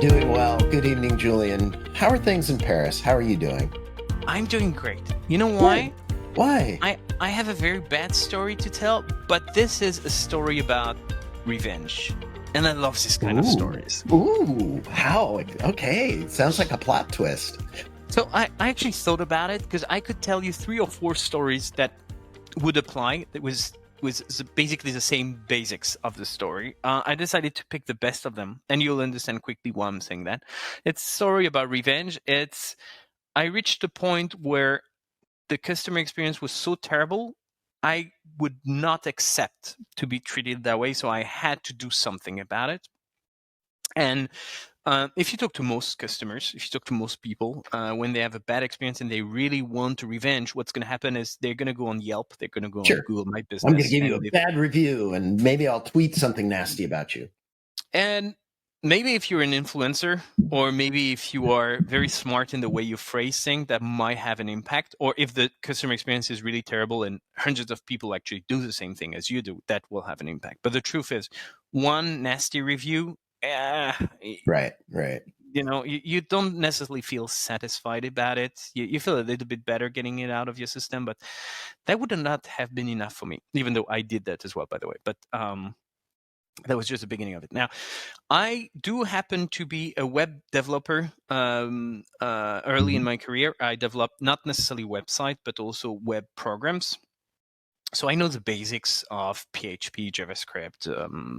doing well. Good evening, Julien. How are things in Paris? How are you doing? I'm doing great. You know why? Good. Why? I have a very bad story to tell, but this is a story about revenge. And I love this kind of stories. Ooh, how? Okay, sounds like a plot twist. So I actually thought about it because I could tell you 3 or 4 stories that would apply. That was basically the same basics of the story. I decided to pick the best of them, and you'll understand quickly why I'm saying that. It's a story about revenge. I reached a point where the customer experience was so terrible, I would not accept to be treated that way. So I had to do something about it. And if you talk to most customers, if you talk to most people, when they have a bad experience and they really want to revenge, what's going to happen is they're going to go on Yelp, they're going to go on Google My Business. I'm going to give you a bad review, and maybe I'll tweet something nasty about you. And maybe if you're an influencer, or maybe if you are very smart in the way you phrase things, that might have an impact. Or if the customer experience is really terrible and hundreds of people actually do the same thing as you do, that will have an impact. But the truth is, one nasty review, right. You know, you don't necessarily feel satisfied about it. You feel a little bit better getting it out of your system, but that would not have been enough for me, even though I did that as well, by the way. But that was just the beginning of it. Now, I do happen to be a web developer. Early in my career, I developed not necessarily website, but also web programs. So I know the basics of PHP, JavaScript,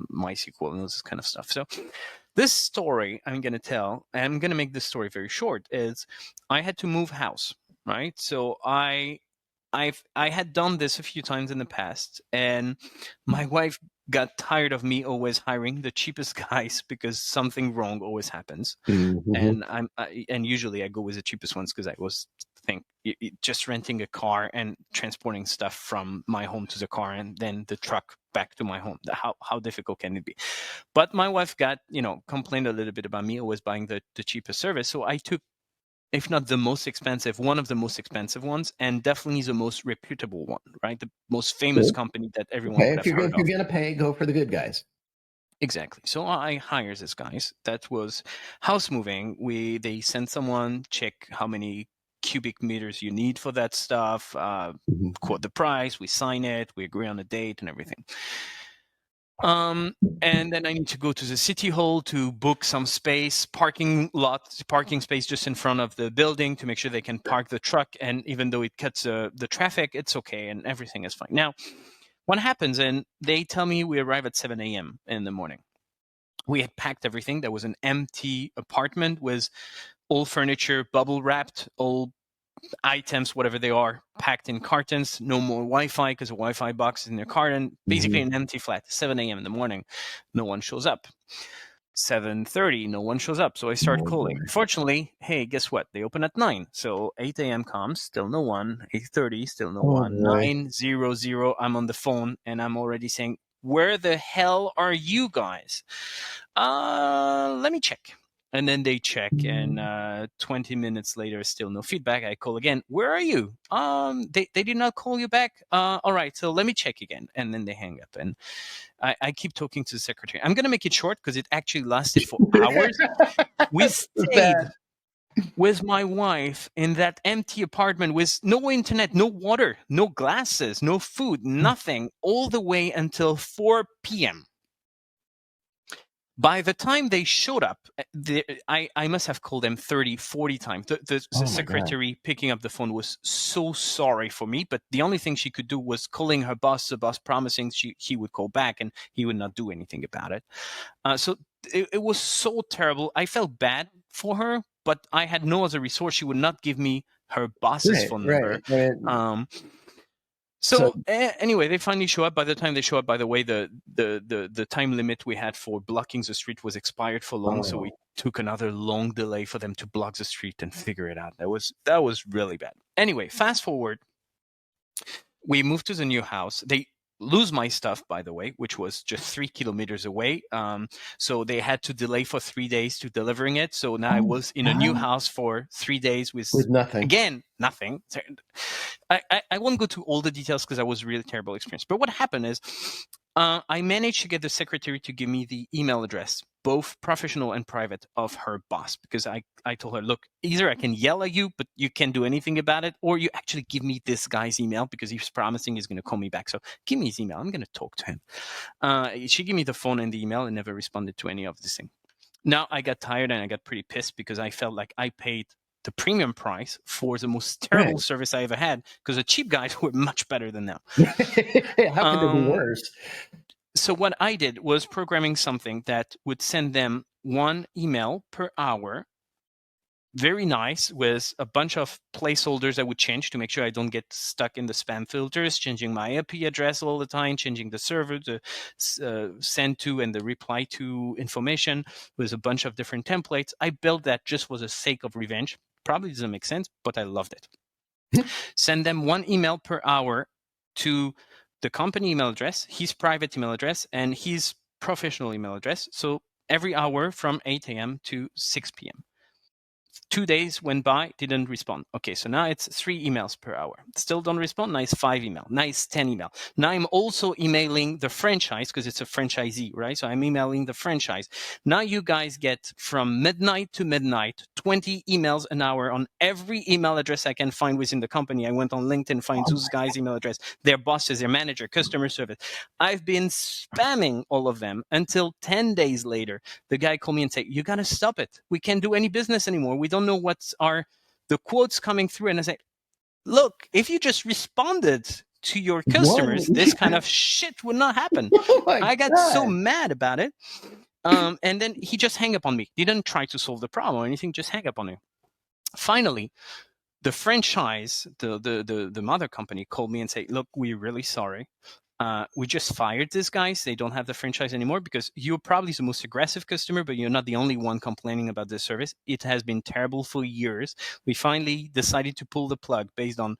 MySQL, and this kind of stuff. So this story I'm going to tell, and I'm going to make this story very short, is I had to move house, right? So I had done this a few times in the past, and my wife got tired of me always hiring the cheapest guys because something wrong always happens. Mm-hmm. And usually I go with the cheapest ones because I was just renting a car and transporting stuff from my home to the car and then the truck back to my home. How difficult can it be? But my wife complained a little bit about me always buying the cheapest service. So I took, if not the most expensive, one of the most expensive ones, and definitely the most reputable one, right? The most famous company that everyone would have heard of. If you're going to pay, go for the good guys. Exactly. So I hired these guys. That was house moving. They sent someone, check how many cubic meters you need for that stuff, quote the price, we sign it, we agree on a date and everything. And then I need to go to the city hall to book some space, parking space just in front of the building to make sure they can park the truck. And even though it cuts the traffic, it's okay and everything is fine. Now, what happens? And they tell me we arrive at 7 a.m. in the morning. We had packed everything. There was an empty apartment with all furniture bubble wrapped, all items, whatever they are, packed in cartons. No more Wi-Fi because the Wi-Fi box is in their carton. Basically an empty flat. 7 a.m. in the morning. No one shows up. 7:30, no one shows up. So I start calling. Unfortunately, hey, guess what? They open at 9. So 8 a.m. comes, still no one. 8:30, still no one. 9:00, I'm on the phone and I'm already saying, where the hell are you guys? Let me check. And then they check, and 20 minutes later, still no feedback. I call again. Where are you? They did not call you back. All right, so let me check again. And then they hang up. And I keep talking to the secretary. I'm going to make it short because it actually lasted for hours. We stayed with my wife in that empty apartment with no internet, no water, no glasses, no food, nothing, all the way until 4 p.m. By the time they showed up, I must have called them 30, 40 times. The secretary picking up the phone was so sorry for me, but the only thing she could do was calling her boss, the boss promising he would call back and he would not do anything about it. So it was so terrible. I felt bad for her, but I had no other resource. She would not give me her boss's phone number. Right. So anyway, they finally show up. By the time they show up, by the way, the time limit we had for blocking the street was expired for long. So we took another long delay for them to block the street and figure it out. That was really bad. Anyway, fast forward. We moved to the new house. They lose my stuff, by the way, which was just 3 kilometers away. So they had to delay for 3 days to delivering it. So now I was in a new house for 3 days with nothing. Again, nothing. I won't go to all the details because that was a really terrible experience. But what happened is I managed to get the secretary to give me the email address both professional and private, of her boss, because I told her, look, either I can yell at you, but you can't do anything about it, or you actually give me this guy's email because he's promising he's going to call me back. So give me his email. I'm going to talk to him. She gave me the phone and the email and never responded to any of this thing. Now I got tired and I got pretty pissed because I felt like I paid the premium price for the most terrible service I ever had, because the cheap guys were much better than them. How could it be worse? So what I did was programming something that would send them one email per hour. Very nice, with a bunch of placeholders I would change to make sure I don't get stuck in the spam filters, changing my IP address all the time, changing the server, the send to and the reply to information, with a bunch of different templates. I built that just for the sake of revenge. Probably doesn't make sense, but I loved it. Send them one email per hour to the company email address, his private email address, and his professional email address. So every hour from 8 a.m. to 6 p.m. 2 days went by, didn't respond. Okay, so now it's 3 emails per hour. Still don't respond. Now it's 5 email. Now it's 10 email. Now I'm also emailing the franchise, because it's a franchisee, right? So I'm emailing the franchise. Now you guys get from midnight to midnight 20 emails an hour on every email address I can find within the company. I went on LinkedIn, find those guys' email address, their bosses, their manager, customer service. I've been spamming all of them until 10 days later, the guy called me and said, you got to stop it. We can't do any business anymore. We don't know what are the quotes coming through. And I said, look, if you just responded to your customers, this kind of shit would not happen. I got so mad about it. And then he just hung up on me. Didn't try to solve the problem or anything, just hang up on me. Finally, the franchise, the mother company, called me and said, look, we're really sorry. We just fired these guys. They don't have the franchise anymore because you're probably the most aggressive customer, but you're not the only one complaining about this service. It has been terrible for years. We finally decided to pull the plug based on,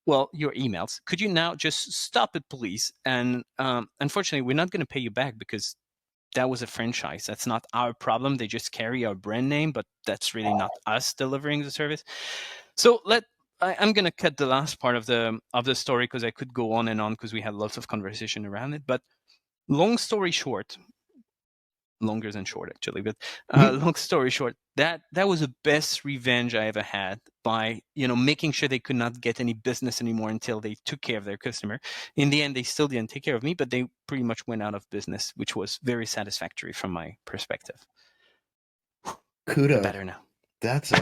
well, your emails. Could you now just stop it, please? And unfortunately, we're not going to pay you back because that was a franchise. That's not our problem. They just carry our brand name, but that's really not us delivering the service. So I'm going to cut the last part of the story because I could go on and on because we had lots of conversation around it. But long story short, longer than short actually, but long story short, that was the best revenge I ever had, by making sure they could not get any business anymore until they took care of their customer. In the end, they still didn't take care of me, but they pretty much went out of business, which was very satisfactory from my perspective. Kudos. Better now. That's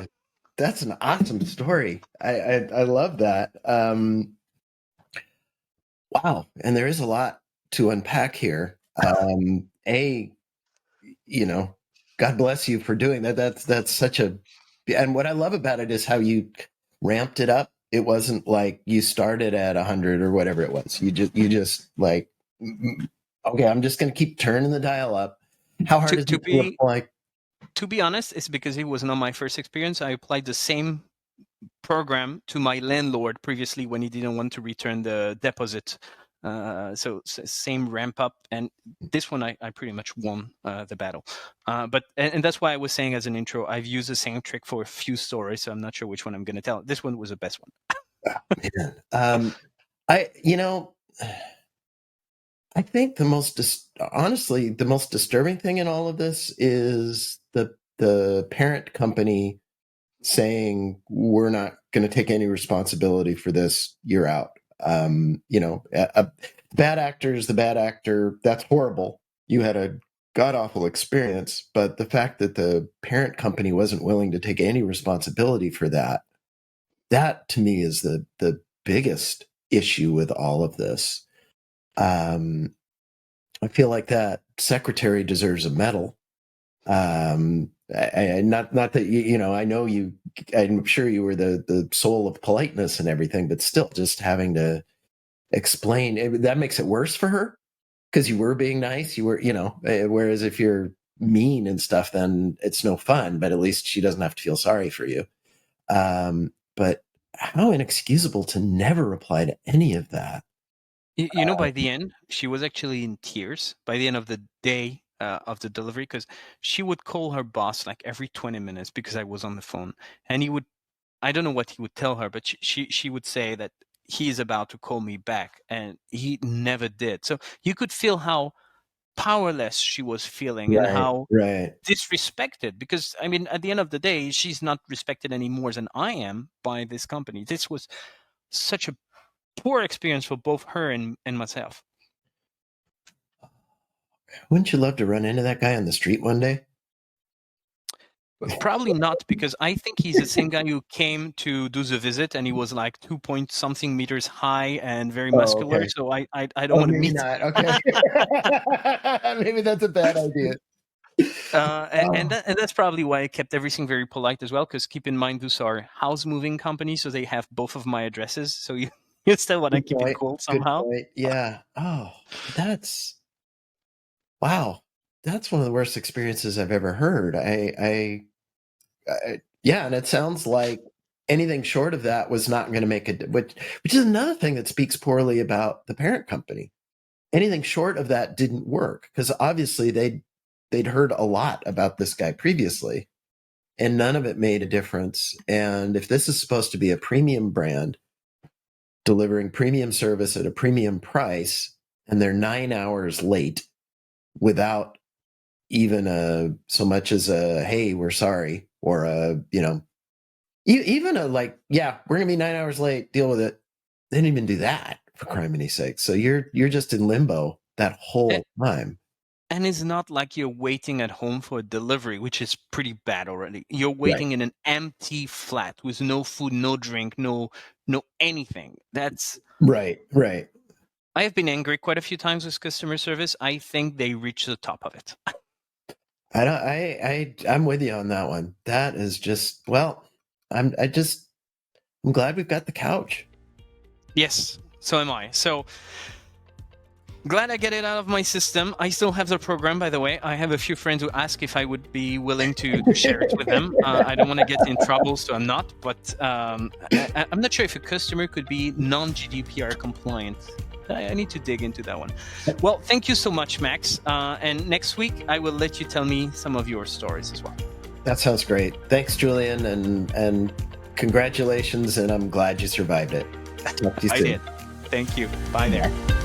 an awesome story. I love that. Wow. And there is a lot to unpack here. God bless you for doing that. That's such a, and what I love about it is how you ramped it up. It wasn't like you started at 100 or whatever it was. You just like, okay, I'm just going to keep turning the dial up. How hard is it to apply? To be honest, it's because it was not my first experience. I applied the same program to my landlord previously when he didn't want to return the deposit. So same ramp up, and this one I pretty much won the battle. But that's why I was saying as an intro, I've used the same trick for a few stories, so I'm not sure which one I'm going to tell. This one was the best one. I think the most disturbing thing in all of this is the parent company saying, we're not going to take any responsibility for this. You're out. A bad actor is the bad actor. That's horrible. You had a god-awful experience, but the fact that the parent company wasn't willing to take any responsibility for that to me is the biggest issue with all of this. I feel like that secretary deserves a medal. Not that I know you. I'm sure you were the soul of politeness and everything, but still, just having to explain that makes it worse for her because you were being nice. You were, whereas if you're mean and stuff, then it's no fun. But at least she doesn't have to feel sorry for you. But how inexcusable to never reply to any of that. By the end, she was actually in tears by the end of the day of the delivery, because she would call her boss like every 20 minutes because I was on the phone, and I don't know what he would tell her, but she would say that he's about to call me back, and he never did. So you could feel how powerless she was feeling and Right. how Right. disrespected. Because I mean, at the end of the day, she's not respected any more than I am by this company. This was such a poor experience for both her and myself. Wouldn't you love to run into that guy on the street one day? Probably not, because I think he's the same guy who came to do the visit, and he was like 2 point something meters high and very Oh, muscular. okay. So I don't Oh, want to maybe meet. not. Okay. Maybe that's a bad idea. And that's probably why I kept everything very polite as well. Because keep in mind, those are house moving companies, so they have both of my addresses. So you you still want to Good keep it point. cool Good somehow. point. Yeah. Oh, that's wow. That's one of the worst experiences I've ever heard. Yeah, and it sounds like anything short of that was not going to make it, which is another thing that speaks poorly about the parent company. Anything short of that didn't work because obviously they'd heard a lot about this guy previously, and none of it made a difference. And if this is supposed to be a premium brand delivering premium service at a premium price, and they're 9 hours late without even so much as a hey, we're sorry, or even a like, yeah, we're gonna be 9 hours late, deal with it. They didn't even do that, for criminy sake. So you're just in limbo that A- whole time. And it's not like you're waiting at home for a delivery, which is pretty bad already. You're Right. waiting in an empty flat with no food, no drink, no anything. That's Right. Right. I have been angry quite a few times with customer service. I think they reach the top of it. I don't I'm with you on that one. That is just, well, I'm glad we've got the couch. Yes, so am I. So glad I get it out of my system. I still have the program, by the way. I have a few friends who ask if I would be willing to share it with them. I don't want to get in trouble, so I'm not. But I'm not sure if a customer could be non-GDPR compliant. I need to dig into that one. Well, thank you so much, Max. And next week, I will let you tell me some of your stories as well. That sounds great. Thanks, Julian, and congratulations, and I'm glad you survived it. Talk to you I soon. did. Thank you. Bye there.